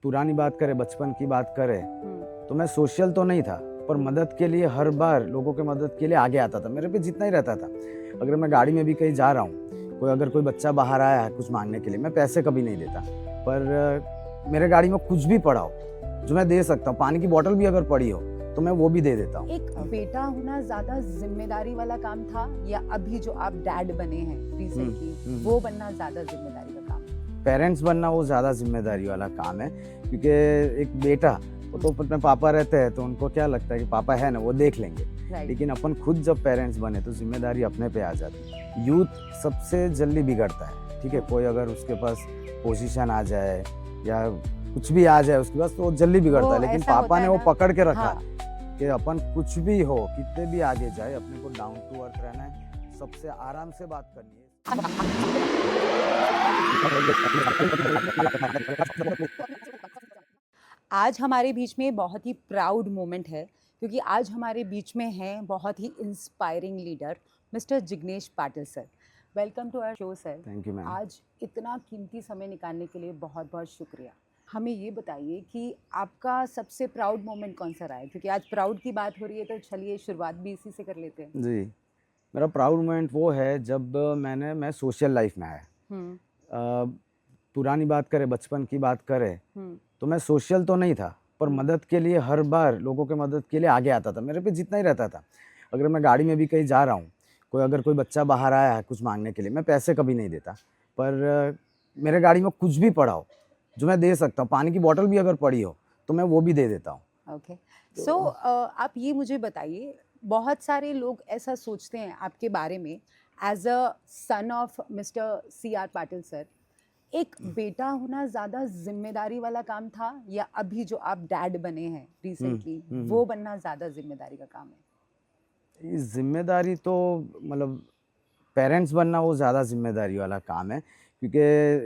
पुरानी बात करें, बचपन की बात करें, हम्म, तो मैं सोशल तो नहीं था, पर मदद के लिए हर बार लोगों की मदद के लिए आगे आता था। मेरे पे जितना ही रहता था। अगर मैं गाड़ी में भी कहीं जा रहा हूँ, अगर कोई बच्चा बाहर आया है कुछ मांगने के लिए, मैं पैसे कभी नहीं देता। पर मेरे गाड़ी में कुछ भी पड़ा हो जो मैं दे सकता हूँ, पानी की बोतल भी अगर पड़ी हो तो मैं वो भी दे देता हूँ। एक बेटा होना ज्यादा जिम्मेदारी वाला काम था या अभी जो आप डैड बने हैं रिसेंटली वो बनना ज्यादा जिम्मेदारी का काम है? पेरेंट्स बनना वो ज़्यादा जिम्मेदारी वाला काम है, क्योंकि एक बेटा वो तो अपने पापा रहते हैं तो उनको क्या लगता है कि पापा है ना, वो देख लेंगे। राइट। लेकिन अपन खुद जब पेरेंट्स बने तो जिम्मेदारी अपने पे आ जाती है। यूथ सबसे जल्दी बिगड़ता है, ठीक है। कोई अगर उसके पास पोजीशन आ जाए या कुछ भी आ जाए उसके पास तो वो जल्दी बिगड़ता है। लेकिन ऐसा पापा होता ने है वो ना। पकड़ के रखा हाँ, कि अपन कुछ भी हो, कितने भी आगे जाए, अपने को डाउन टू अर्थ रहना है, सबसे आराम से बात करनी है। आज हमारे बीच में बहुत ही प्राउड मोमेंट है क्योंकि आज हमारे बीच में हैं बहुत ही inspiring leader mister Jignesh Patil sir. Welcome to our show sir. Thank you ma'am. आज इतना कीमती समय निकालने के लिए बहुत बहुत शुक्रिया। हमें ये बताइए कि आपका सबसे प्राउड मोमेंट कौन सा रहा है, क्योंकि आज प्राउड की बात हो रही है तो चलिए शुरुआत भी इसी से कर लेते हैं। जी, मेरा प्राउड मोमेंट वो है जब मैं सोशल लाइफ में आया। हम्म, अ, पुरानी बात करें, बचपन की बात करें, हम्म, तो मैं सोशल तो नहीं था, पर मदद के लिए हर बार लोगों की मदद के लिए आगे आता था। मेरे पे जितना ही रहता था। अगर मैं गाड़ी में भी कहीं जा रहा हूँ, अगर कोई बच्चा बाहर आया है कुछ मांगने के लिए, मैं पैसे कभी नहीं देता। पर मेरे गाड़ी में कुछ भी पड़ा हो जो मैं दे सकता हूँ, पानी की बोतल भी अगर पड़ी हो तो मैं वो भी दे देता हूँ। ओके। सो आप ये मुझे बताइए, बहुत सारे लोग ऐसा सोचते हैं आपके बारे में as a son of mister C R Patil sir, एक बेटा होना ज़्यादा जिम्मेदारी वाला काम था या अभी जो आप डैड बने हैं रिसेंटली वो बनना ज़्यादा जिम्मेदारी का काम है? ये जिम्मेदारी तो मतलब पेरेंट्स बनना वो ज़्यादा जिम्मेदारी वाला काम है, क्योंकि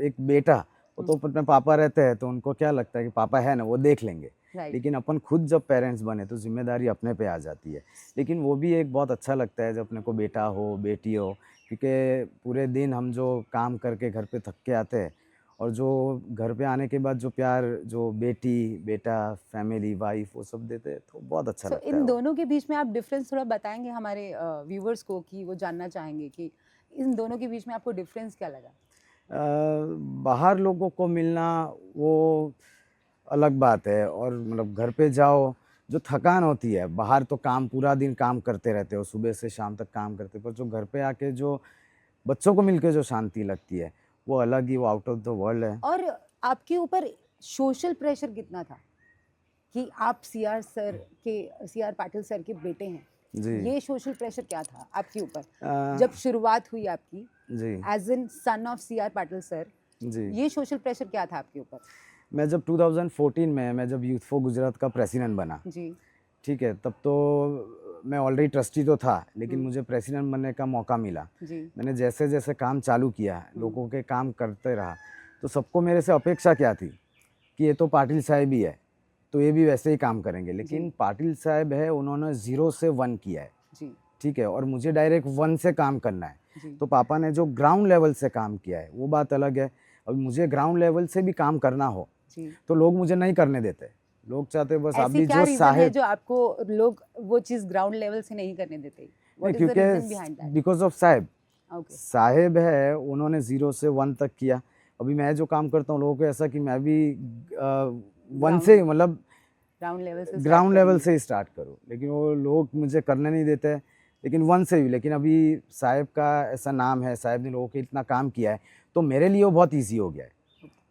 एक बेटा वो तो अपने पापा रहते हैं तो उनको क्या लगता है कि पापा है ना, वो देख लेंगे। राइट। लेकिन अपन खुद जब पेरेंट्स बने तो जिम्मेदारी अपने पे आ जाती है। लेकिन वो भी एक बहुत अच्छा लगता है जब अपने को बेटा हो, बेटी हो, क्योंकि पूरे दिन हम जो काम करके घर पे थक के आते हैं और जो घर पे आने के बाद जो प्यार जो बेटी, बेटा, फैमिली, वाइफ वो सब देते हैं तो बहुत अच्छा सो लगता है इन वो। दोनों के बीच में आप डिफरेंस थोड़ा बताएंगे हमारे व्यूवर्स को, कि वो जानना चाहेंगे कि इन दोनों के बीच में आपको डिफरेंस क्या लगा? बाहर लोगों को मिलना वो अलग बात है, और मतलब घर पे जाओ जो थकान होती है, बाहर तो काम पूरा दिन काम करते रहते हो, सुबह से शाम तक काम करते हो, पर जो घर पे आके जो बच्चों को मिलके जो शांति लगती है वो अलग ही, वो आउट ऑफ द वर्ल्ड है। और आपके ऊपर सोशल प्रेशर कितना था कि आप सी आर पाटिल सर के बेटे हैं? जी। ये सोशल प्रेशर क्या था आपके ऊपर अ, जब शुरुआत हुई आपकी जी। As an son of C R Patil sir? जी, ये सोशल प्रेशर क्या था आपके ऊपर? मैं जब 2014 में मैं जब यूथ फॉर गुजरात का प्रेसिडेंट बना, जी। ठीक है, तब तो मैं ऑलरेडी ट्रस्टी तो था, लेकिन मुझे प्रेसिडेंट बनने का मौका मिला। जी। मैंने जैसे जैसे काम चालू किया, लोगों के काम करते रहा, तो सबको मेरे से अपेक्षा क्या थी कि ये तो पाटिल साहब ही है तो ये भी वैसे ही काम करेंगे। लेकिन पाटिल साहब है, उन्होंने 0 से 1 किया है, जी। ठीक है, और मुझे डायरेक्ट 1 से काम करना है। जी। तो पापा ने जो ग्राउंड लेवल से काम किया है वो बात अलग है। अब मुझे ग्राउंड लेवल से भी काम करना हो जी। तो लोग मुझे नहीं करने देते। लोग चाहते बस ऐसी अभी क्या जो रीजन है साहेब, जो आपको लोग वो चीज ग्राउंड लेवल से नहीं करने देते? नहीं, what is the reason behind क्योंकि दैट? बिकॉज ऑफ साहेब, ओके। साहेब है, उन्होंने 0 से 1 तक किया। अभी मैं जो काम करता हूँ लोगों को ऐसा कि मैं भी 1 से मतलब ग्राउंड लेवल से स्टार्ट ग्राउंड लेवल करेंगे। से ही स्टार्ट करूँ, लेकिन वो लोग मुझे करने नहीं देते हैं। लेकिन 1 से भी, लेकिन अभी साहेब का ऐसा नाम है, साहेब ने लोगों के इतना काम किया है तो मेरे लिए वो बहुत ईजी हो गया है।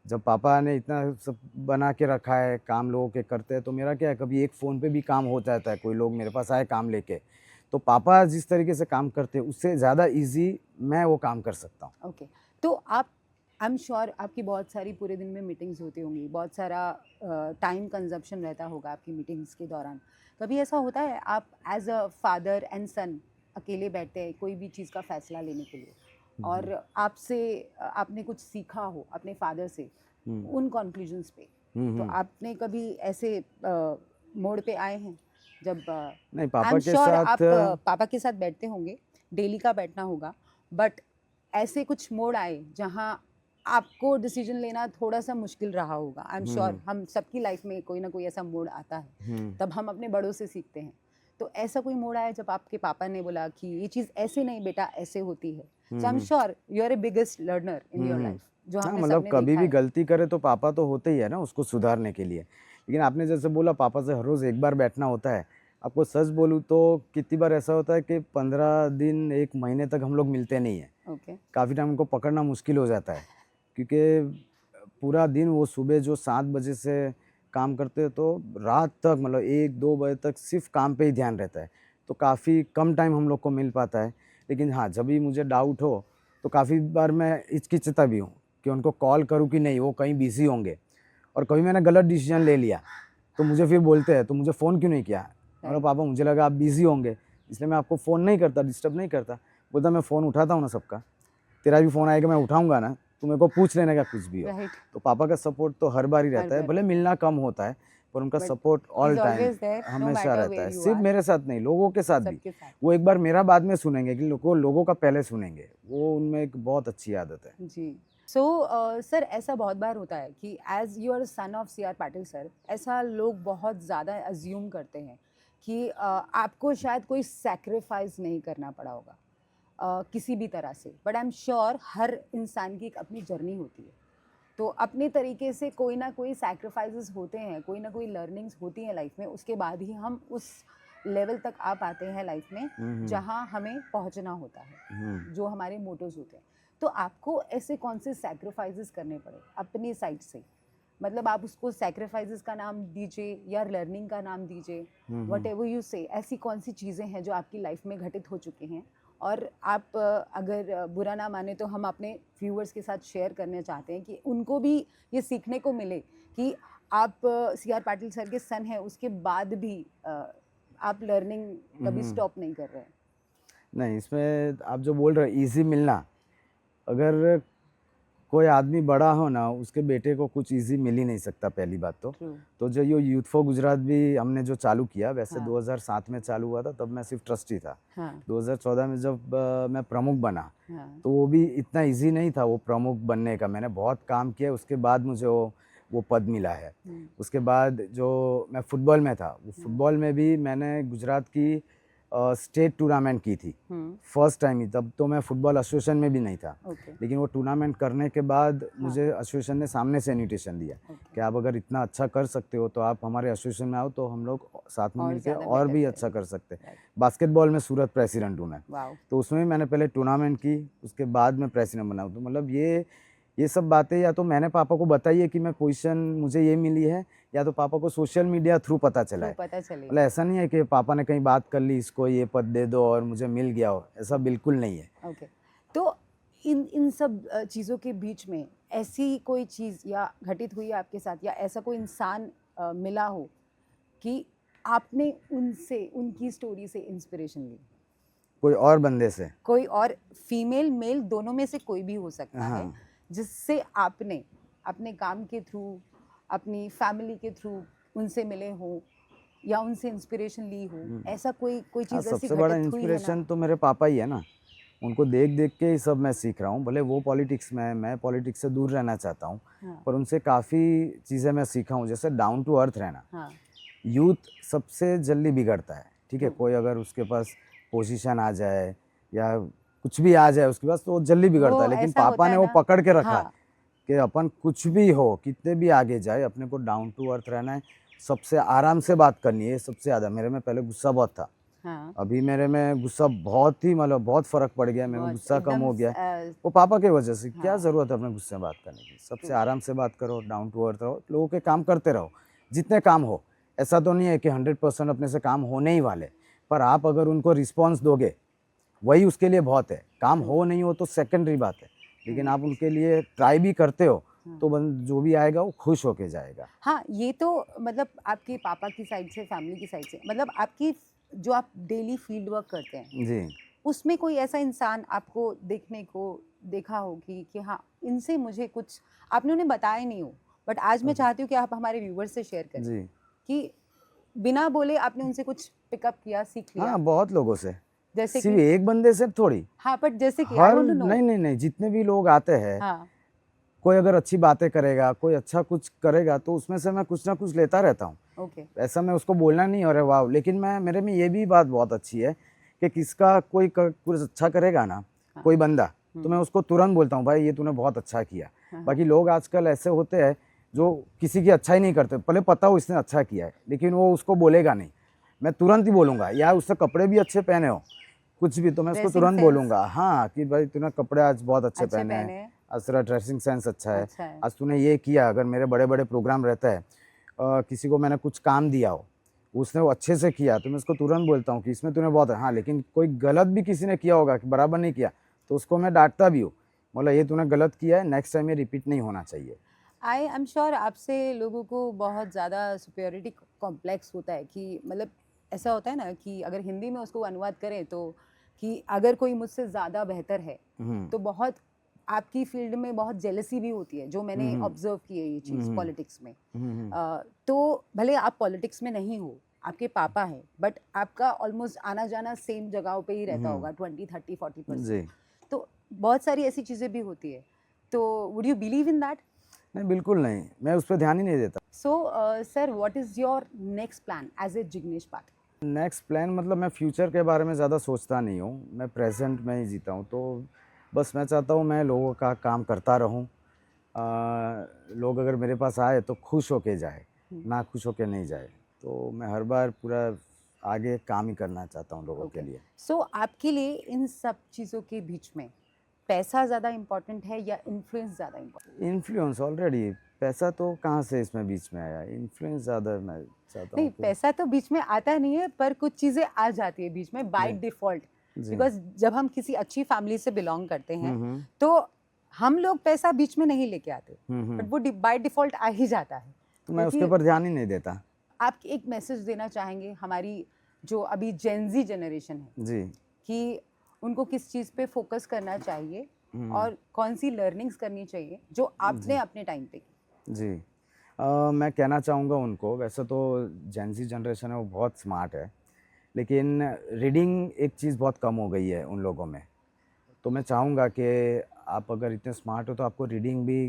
जब पापा ने इतना सब बना के रखा है, काम लोगों के करते हैं, तो मेरा क्या है, कभी एक फ़ोन पे भी काम हो जाता है, कोई लोग मेरे पास आए काम लेके, तो पापा जिस तरीके से काम करते हैं उससे ज़्यादा ईजी मैं वो काम कर सकता हूँ। ओके। तो आप, आई एम श्योर आपकी बहुत सारी पूरे दिन में मीटिंग्स होती होंगी, बहुत सारा टाइम कंजप्शन रहता होगा आपकी मीटिंग्स के दौरान। कभी ऐसा होता है आप एज अ फादर एंड सन अकेले बैठते हैं कोई भी चीज़ का फैसला लेने के लिए और आपसे आपने कुछ सीखा हो अपने फादर से उन कंक्लूजन्स पे, तो आपने कभी ऐसे मोड़ पे आए हैं जब नहीं, आई पापा एम के श्योर साथ आप पापा के साथ बैठते होंगे, डेली का बैठना होगा, बट ऐसे कुछ मोड़ आए जहाँ आपको डिसीजन लेना थोड़ा सा मुश्किल रहा होगा। आई एम श्योर हम्म। हम सबकी लाइफ में कोई ना कोई ऐसा मोड़ आता है, तब हम अपने बड़ों से सीखते हैं। तो ऐसा कोई मोड़ आया जब आपके पापा ने बोला कि ये चीज़ ऐसे नहीं बेटा, ऐसे होती है? So I am sure you are a biggest learner in your life, जो हाँ हमने मतलब सबने कभी देखा भी है। गलती करे तो पापा तो होते ही है ना उसको सुधारने के लिए। लेकिन आपने जैसे बोला पापा से हर रोज़ एक बार बैठना होता है। आपको सच बोलूँ तो कितनी बार ऐसा होता है कि 15 दिन 1 महीने तक हम लोग मिलते नहीं हैं। ओके। काफ़ी टाइम उनको पकड़ना मुश्किल हो जाता है क्योंकि पूरा दिन वो सुबह जो 7 बजे से काम करते हैं तो रात तक मतलब 1-2 बजे तक सिर्फ काम पे ही ध्यान रहता है। तो काफ़ी कम टाइम हम लोग को मिल पाता है। लेकिन हाँ, जब भी मुझे डाउट हो तो काफ़ी बार मैं हिचकिचाता भी हूँ कि उनको कॉल करूँ कि नहीं, वो कहीं बिज़ी होंगे। और कभी मैंने गलत डिसीजन ले लिया तो मुझे फिर बोलते हैं तो मुझे फ़ोन क्यों नहीं किया? अरे पापा मुझे लगा आप बिज़ी होंगे इसलिए मैं आपको फ़ोन नहीं करता, डिस्टर्ब नहीं करता। बोलता मैं फ़ोन उठाता हूँ ना सबका, तेरा भी फ़ोन आएगा मैं उठाऊँगा ना, तू मेरे को पूछ लेने का कुछ भी हो। राइट। तो पापा का सपोर्ट तो हर बार ही हर रहता है, बार भले रहता है, मिलना कम होता है पर उनका but support he all is time always there no हमेशा मैटर रहता है। वेयर यू सिर्फ आर। मेरे साथ नहीं, लोगों के साथ भी। सबके साथ। वो एक बार मेरा बाद में सुनेंगे कि लोगों का पहले सुनेंगे, वो उनमें एक बहुत अच्छी आदत है। जी। सो सर ऐसा बहुत बार होता है कि as you are son of C R Patil sir, ऐसा लोग बहुत ज़्यादा अज्यूम करते हैं कि आपको शायद कोई सेक्रीफाइस नहीं करना पड़ा होगा किसी भी तरह से, बट आई एम श्योर हर इंसान की एक अपनी जर्नी होती है। तो अपने तरीके से कोई ना कोई सैक्रिफाइसेस होते हैं, कोई ना कोई लर्निंग्स होती हैं लाइफ में, उसके बाद ही हम उस लेवल तक आ पाते हैं लाइफ में जहां हमें पहुंचना होता है, जो हमारे मोटोज होते हैं। तो आपको ऐसे कौन से सैक्रिफाइसेस करने पड़े अपनी साइड से? मतलब आप उसको सैक्रिफाइसेस का नाम दीजिए या लर्निंग का नाम दीजिए, वट एवर यू से, ऐसी कौन सी चीज़ें हैं जो आपकी लाइफ में घटित हो चुकी हैं और आप अगर बुरा ना माने तो हम अपने व्यूअर्स के साथ शेयर करना चाहते हैं कि उनको भी ये सीखने को मिले कि आप सी आर पाटिल सर के सन हैं, उसके बाद भी आप लर्निंग कभी स्टॉप नहीं कर रहे हैं। नहीं, इसमें आप जो बोल रहे हैं ईज़ी मिलना, अगर कोई आदमी बड़ा हो ना, उसके बेटे को कुछ ईज़ी मिल ही नहीं सकता पहली बात तो। True. तो जो ये यूथ फॉर गुजरात भी हमने जो चालू किया, वैसे हाँ। 2007 में चालू हुआ था, तब मैं सिर्फ ट्रस्टी था। हाँ 2014 में जब मैं प्रमुख बना, हाँ तो वो भी इतना ईज़ी नहीं था वो प्रमुख बनने का। मैंने बहुत काम किया, उसके बाद मुझे वो पद मिला है। उसके बाद जो मैं फ़ुटबॉल में था, वो फ़ुटबॉल में भी मैंने गुजरात की स्टेट टूर्नामेंट की थी, फर्स्ट टाइम ही। तब तो मैं फ़ुटबॉल एसोसिएशन में भी नहीं था। ओके। लेकिन वो टूर्नामेंट करने के बाद मुझे एसोसिएशन ने सामने से इन्विटेशन दिया कि आप अगर इतना अच्छा कर सकते हो तो आप हमारे एसोसिएशन में आओ, तो हम लोग साथ में और मिलकर ज़्यादा और बेटर भी करें। अच्छा कर सकते हैं। Right. बास्केटबॉल में सूरत प्रेसिडेंट हूँ मैं, वाओ। तो उसमें भी मैंने पहले टूर्नामेंट की, उसके बाद मैं प्रेसिडेंट बना। तो मतलब ये सब बातें या तो मैंने पापा को बताई है कि मैं पोजीशन मुझे ये मिली है, या तो पापा को सोशल मीडिया थ्रू पता चला है। पता चले। मतलब ऐसा नहीं है कि पापा ने कहीं बात कर ली इसको ये पद दे दो और मुझे मिल गया हो, ऐसा बिल्कुल नहीं है। ओके। तो इन सब चीज़ों के बीच में ऐसी कोई चीज़ या घटित हुई आपके साथ, या ऐसा कोई इंसान मिला हो कि आपने उनसे, उनकी स्टोरी से इंस्पिरेशन ली? कोई और बंदे से? कोई और, फीमेल मेल दोनों में से कोई भी हो सकता है, जिससे आपने अपने काम के थ्रू, अपनी फैमिली के थ्रू उनसे मिले हो या उनसे इंस्पिरेशन ली हो, ऐसा कोई चीज़ ऐसी सबसे बड़ा घटित हुई है ना? इंस्पिरेशन तो मेरे पापा ही है ना। उनको देख देख के ही सब मैं सीख रहा हूँ। भले वो पॉलिटिक्स में है, मैं पॉलिटिक्स से दूर रहना चाहता हूँ, पर उनसे काफ़ी चीज़ें मैं सीखा हूँ। जैसे डाउन टू अर्थ रहना। यूथ सबसे जल्दी बिगड़ता है, ठीक है। कोई अगर उसके पास पोजीशन आ जाए या कुछ भी आ जाए उसके पास, तो वो जल्दी बिगड़ता है। लेकिन पापा ने वो पकड़ के रखा कि अपन कुछ भी हो, कितने भी आगे जाए, अपने को डाउन टू अर्थ रहना है, सबसे आराम से बात करनी है। सबसे ज़्यादा मेरे में पहले गुस्सा बहुत था, अभी मेरे में गुस्सा बहुत ही मतलब बहुत फ़र्क पड़ गया, मेरे में गुस्सा कम हो गया। वो पापा की वजह से। क्या ज़रूरत है अपने गुस्से में बात करने की? सबसे आराम से बात करो, डाउन टू अर्थ रहो, लोगों के काम करते रहो जितने काम हो। ऐसा तो नहीं है कि 100% अपने से काम होने ही वाले, पर आप अगर उनको रिस्पॉन्स दोगे वही उसके लिए बहुत है। काम हो नहीं हो तो सेकेंडरी बात है, लेकिन आप उनके लिए ट्राई भी करते हो तो जो भी आएगा वो खुश होके जाएगा। हाँ, ये तो मतलब आपके पापा की साइड से, फैमिली की साइड से, मतलब आपकी जो आप डेली फील्ड वर्क करते हैं जी, उसमें कोई ऐसा इंसान आपको देखा हो कि हाँ, इनसे मुझे कुछ, आपने उन्हें बताया नहीं हो, बट आज मैं चाहती हूँ कि आप हमारे व्यूवर्स से शेयर करें जी। कि बिना बोले आपने उनसे कुछ पिकअप किया, सीख लिया। हाँ, बहुत लोगों से, जैसे सिर्फ कि एक बंदे से थोड़ी। हाँ, बट जैसे कि हर नहीं, जितने भी लोग आते हैं, कोई अगर अच्छी बातें करेगा, कोई अच्छा कुछ करेगा, तो उसमें से मैं कुछ ना कुछ लेता रहता हूँ। ओके। ऐसा मैं उसको बोलना नहीं, अरे वाह, लेकिन मैं मेरे में ये भी बात बहुत अच्छी है कि किसका कोई कुछ अच्छा करेगा ना, हाँ। कोई बंदा, तो मैं उसको तुरंत बोलता हूँ, भाई ये तूने बहुत अच्छा किया। हाँ। बाकी लोग आजकल ऐसे होते हैं जो किसी की अच्छा ही नहीं करते, भले पता हो इसने अच्छा किया है, लेकिन वो उसको बोलेगा नहीं। मैं तुरंत ही बोलूँगा, यार उससे कपड़े भी अच्छे पहने हो, कुछ भी, तो मैं उसको ड्रेसिंग तुरंत सेंस बोलूँगा, हाँ, कि भाई तूने कपड़े आज बहुत अच्छे अच्छे पहने हैं, पहने हैं। आज तेरा ड्रेसिंग सेंस अच्छा है, अच्छा है। आज तूने ये किया। अगर मेरे बड़े बड़े प्रोग्राम रहता है, किसी को मैंने कुछ काम दिया हो, उसने वो अच्छे से किया, तो मैं उसको तुरंत बोलता हूँ कि इसमें तूने बहुत, हाँ, लेकिन कोई गलत भी किसी ने किया होगा कि बराबर नहीं किया, तो उसको मैं डांटता भी हूँ, बोला ये तूने गलत किया है, नेक्स्ट टाइम ये रिपीट नहीं होना चाहिए। आई एम श्योर आपसे लोगों को बहुत ज़्यादा सुपेरियोरिटी कॉम्प्लेक्स होता है कि मतलब ऐसा होता है ना कि अगर हिंदी में उसको अनुवाद करें तो कि अगर कोई मुझसे ज़्यादा बेहतर है तो बहुत आपकी फील्ड में बहुत जेलसी भी होती है, जो मैंने ऑब्जर्व की है ये चीज़ पॉलिटिक्स में। तो भले आप पॉलिटिक्स में नहीं हो, आपके पापा हैं, बट आपका ऑलमोस्ट आना जाना सेम जगहों पे ही रहता होगा 20, 30, 40%। जी, तो बहुत सारी ऐसी चीज़ें भी होती है। तो would you believe in that? नहीं, बिल्कुल नहीं, मैं उस पर ध्यान ही नहीं देता। So, sir, what is your next plan as a Jignesh Pathak? Next plan मतलब मैं फ्यूचर के बारे में ज़्यादा सोचता नहीं हूँ, मैं प्रेजेंट में ही जीता हूँ, तो बस मैं चाहता हूँ मैं लोगों का काम करता रहूँ। लोग अगर मेरे पास आए तो खुश होके जाए, ना खुश होके नहीं जाए, तो मैं हर बार पूरा आगे काम ही करना चाहता हूँ लोगों के लिए। So, आपके लिए इन सब चीज़ों के बीच में पैसा ज़्यादा इम्पोर्टेंट है या इन्फ्लुएंस ज़्यादा इम्पोर्टेंट? इन्फ्लुएंस ऑलरेडी, पैसा तो कहाँ से इसमें बीच में आया, इन्फ्लुएंस ज़्यादा मैं चाहता नहीं, हूँ कि पैसा तो बीच में आता नहीं है, पर कुछ चीज़ें आ जाती है बीच में बाय जी, डिफ़ॉल्ट। जी, बिकॉज़ जब हम किसी अच्छी फैमिली से बिलॉन्ग करते हैं, हम्म, तो हम लोग पैसा बीच में नहीं लेके आते, बट वो बाय डिफ़ॉल्ट आ ही जाता है। तो मैं उसके क्योंकि ऊपर ध्यान ही नहीं देता। आप एक मैसेज देना चाहेंगे हमारी जो अभी जेन ज़ी जनरेशन है जी, कि उनको किस चीज़ पे फोकस करना चाहिए और कौन सी लर्निंग्स करनी चाहिए जो आपने अपने टाइम पे की? जी, मैं कहना चाहूँगा उनको, वैसे तो जेन ज़ी जनरेशन है वो बहुत स्मार्ट है, लेकिन रीडिंग एक चीज़ बहुत कम हो गई है उन लोगों में। तो मैं चाहूँगा कि आप अगर इतने स्मार्ट हो तो आपको रीडिंग भी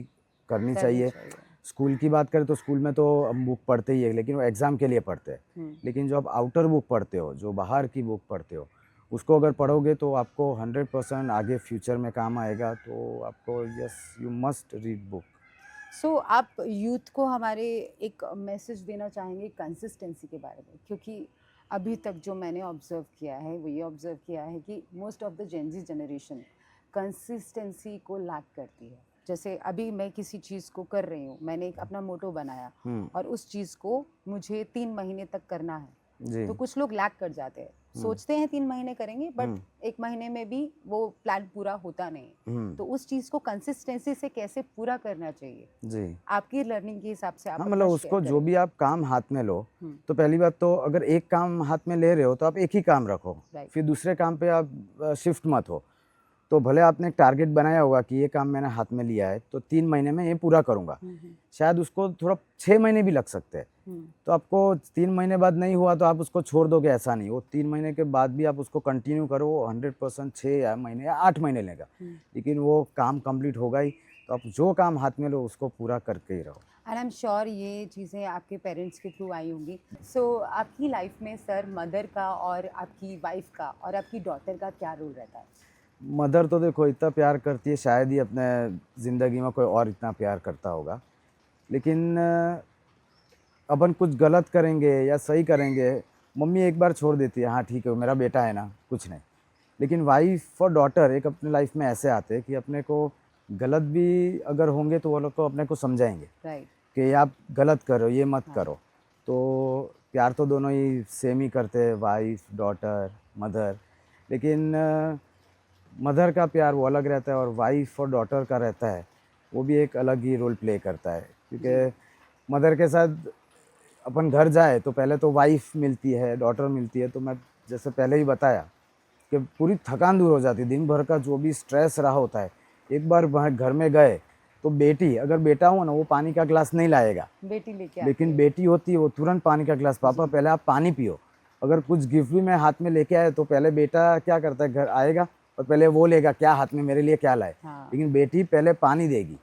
करनी करनी चाहिए। चाहिए। स्कूल की बात करें तो स्कूल में तो हम बुक पढ़ते ही है, लेकिन वो एग्ज़ाम के लिए पढ़ते हैं। लेकिन जो आप आउटर बुक पढ़ते हो, जो बाहर की बुक पढ़ते हो, उसको अगर पढ़ोगे तो आपको 100% आगे फ्यूचर में काम आएगा। तो आपको, yes, you must read book. So आप यूथ को हमारे एक मैसेज देना चाहेंगे कंसिस्टेंसी के बारे में, क्योंकि अभी तक जो मैंने ऑब्जर्व किया है वो ये ऑब्जर्व किया है कि most of the Gen Z generation consistency को लैक करती है। जैसे अभी मैं किसी चीज़ को कर रही हूँ, मैंने एक अपना मोटो बनाया और उस चीज़ को मुझे 3 महीने तक करना है, जी, तो कुछ लोग लैक कर जाते हैं, सोचते हैं 3 महीने करेंगे, बट 1 महीने में भी वो प्लान पूरा होता नहीं। तो उस चीज़ को कंसिस्टेंसी से कैसे पूरा करना चाहिए, जी। आपकी लर्निंग के हिसाब से आप हाँ, अपना मतलब शेयर उसको जो करें। भी आप काम हाथ में लो, तो पहली बात तो अगर एक काम हाथ में ले रहे हो तो आप एक ही काम रखो, राइट। फिर दूसरे काम पे आप शिफ्ट मत हो। तो भले आपने एक टारगेट बनाया होगा कि ये काम मैंने हाथ में लिया है तो 3 महीने में ये पूरा करूँगा, शायद उसको थोड़ा 6 महीने भी लग सकते हैं। तो आपको 3 महीने बाद नहीं हुआ तो आप उसको छोड़ दोगे, ऐसा नहीं, वो 3 महीने के बाद भी आप उसको कंटिन्यू करो, वो 100% 6 या महीने या 8 महीने लेगा, लेकिन वो काम कंप्लीट होगा ही। तो आप जो काम हाथ में लो उसको पूरा करके ही रहो। एंड आई एम श्योर ये चीज़ें आपके पेरेंट्स के थ्रू आई होंगी। सो आपकी लाइफ में सर मदर का और आपकी वाइफ का और आपकी डॉटर का क्या रोल रहता है? मदर तो देखो इतना प्यार करती है, शायद ही अपने ज़िंदगी में कोई और इतना प्यार करता होगा, लेकिन अपन कुछ गलत करेंगे या सही करेंगे, मम्मी एक बार छोड़ देती है, हाँ ठीक है मेरा बेटा है ना, कुछ नहीं। लेकिन वाइफ और डॉटर एक अपने लाइफ में ऐसे आते हैं कि अपने को गलत भी अगर होंगे तो वो लोग को अपने को समझाएंगे राइट। कि आप गलत करो, ये मत करो। तो प्यार तो दोनों ही सेम ही करते हैं, वाइफ, डॉटर, मदर। लेकिन मदर का प्यार वो अलग रहता है और वाइफ और डॉटर का रहता है, वो भी एक अलग ही रोल प्ले करता है। क्योंकि मदर के साथ अपन घर जाए तो पहले तो वाइफ मिलती है, डॉटर मिलती है, तो मैं जैसे पहले ही बताया कि पूरी थकान दूर हो जाती है, दिन भर का जो भी स्ट्रेस रहा होता है। एक बार वहाँ घर में गए तो बेटी, अगर बेटा हो ना वो पानी का ग्लास नहीं लाएगा, बेटी लेके आती लेकिन है। बेटी होती है वो तुरंत पानी का ग्लास, पापा पहले आप पानी पियो। अगर कुछ गिफ्ट भी मैं हाथ में लेके आए तो पहले बेटा क्या करता है, घर आएगा और पहले वो लेगा क्या हाथ में, मेरे लिए क्या लाए, हाँ। लेकिन बेटी पहले पानी देगी।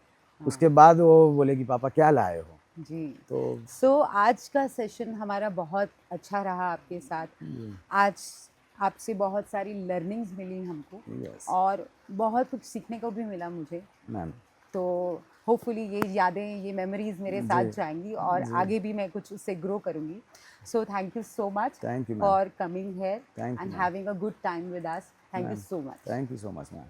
उसके बाद वो बोलेगी पापा क्या लाए हो, जी। तो सो आज का सेशन हमारा बहुत अच्छा रहा आपके साथ। आज आपसे बहुत सारी लर्निंग्स मिली हमको यस और बहुत कुछ सीखने को भी मिला मुझे। मैम। तो होपफुली ये यादें, ये मेमोरीज मेरे साथ जी जाएंगी और जी आगे भी मैं कुछ उससे ग्रो करूँगी। So thank you so much thank you ma'am, for coming here thank you and ma'am, having a good time with us. Thank you ma'am so much. Thank you so much ma'am.